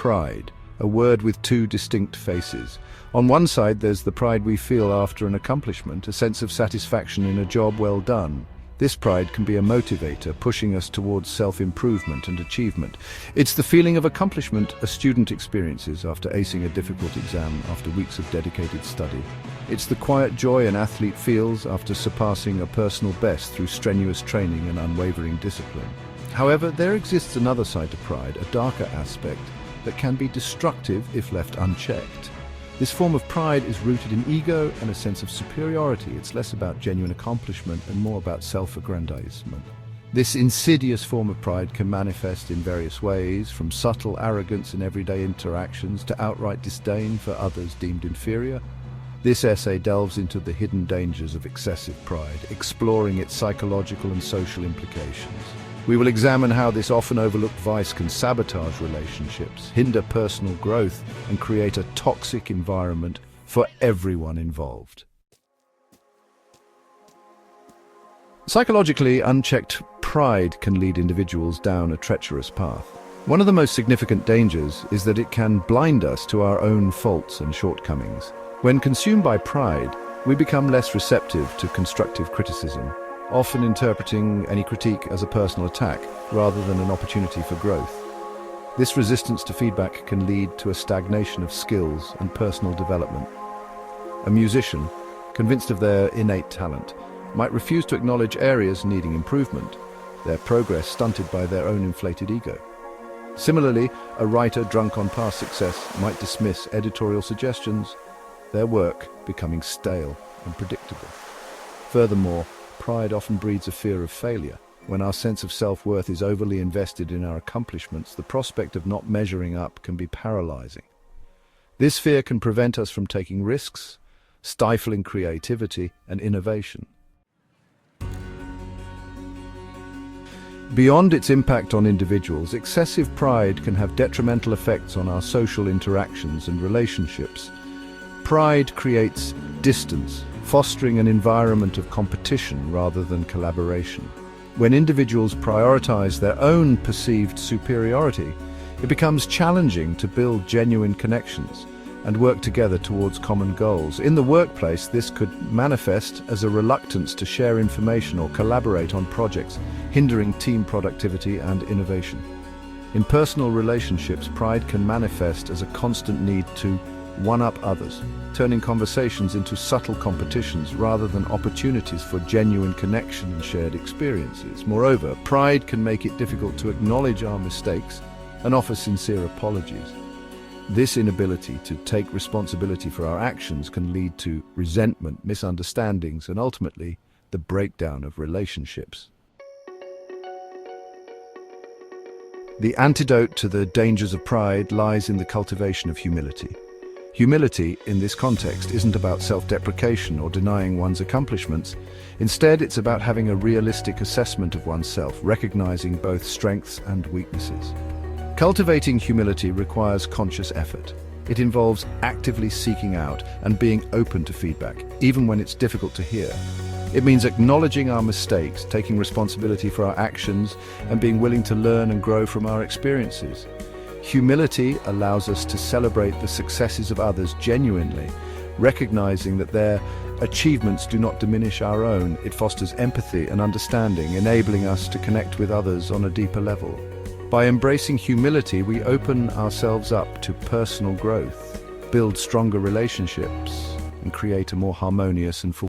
pride, a word with two distinct faces. On one side, there's the pride we feel after an accomplishment, a sense of satisfaction in a job well done. This pride can be a motivator, pushing us towards self-improvement and achievement. It's the feeling of accomplishment a student experiences after acing a difficult exam after weeks of dedicated study. It's the quiet joy an athlete feels after surpassing a personal best through strenuous training and unwavering discipline. However, there exists another side to pride, a darker aspect that can be destructive if left unchecked. This form of pride is rooted in ego and a sense of superiority. It's less about genuine accomplishment and more about self-aggrandizement. This insidious form of pride can manifest in various ways, from subtle arrogance in everyday interactions to outright disdain for others deemed inferior. This essay delves into the hidden dangers of excessive pride, exploring its psychological and social implications. We will examine how this often overlooked vice can sabotage relationships, hinder personal growth, and create a toxic environment for everyone involved. Psychologically, unchecked pride can lead individuals down a treacherous path. One of the most significant dangers is that it can blind us to our own faults and shortcomings. When consumed by pride, we become less receptive to constructive criticism, often interpreting any critique as a personal attack rather than an opportunity for growth. This resistance to feedback can lead to a stagnation of skills and personal development. A musician, convinced of their innate talent, might refuse to acknowledge areas needing improvement, their progress stunted by their own inflated ego. Similarly, a writer drunk on past success might dismiss editorial suggestions, their work becoming stale and predictable. Furthermore, pride often breeds a fear of failure. When our sense of self-worth is overly invested in our accomplishments, the prospect of not measuring up can be paralyzing. This fear can prevent us from taking risks, stifling creativity and innovation. Beyond its impact on individuals, excessive pride can have detrimental effects on our social interactions and relationships. Pride creates distance, fostering an environment of competition rather than collaboration. When individuals prioritize their own perceived superiority, it becomes challenging to build genuine connections and work together towards common goals. In the workplace, this could manifest as a reluctance to share information or collaborate on projects, hindering team productivity and innovation. In personal relationships, pride can manifest as a constant need to one-up others, turning conversations into subtle competitions rather than opportunities for genuine connection and shared experiences. Moreover, pride can make it difficult to acknowledge our mistakes and offer sincere apologies. This inability to take responsibility for our actions can lead to resentment, misunderstandings, and ultimately, the breakdown of relationships. The antidote to the dangers of pride lies in the cultivation of humility. Humility, in this context, isn't about self-deprecation or denying one's accomplishments. Instead, it's about having a realistic assessment of oneself, recognizing both strengths and weaknesses. Cultivating humility requires conscious effort. It involves actively seeking out and being open to feedback, even when it's difficult to hear. It means acknowledging our mistakes, taking responsibility for our actions, and being willing to learn and grow from our experiences. Humility allows us to celebrate the successes of others genuinely, recognizing that their achievements do not diminish our own. It fosters empathy and understanding, enabling us to connect with others on a deeper level. By embracing humility, we open ourselves up to personal growth, build stronger relationships, and create a more harmonious and fulfilling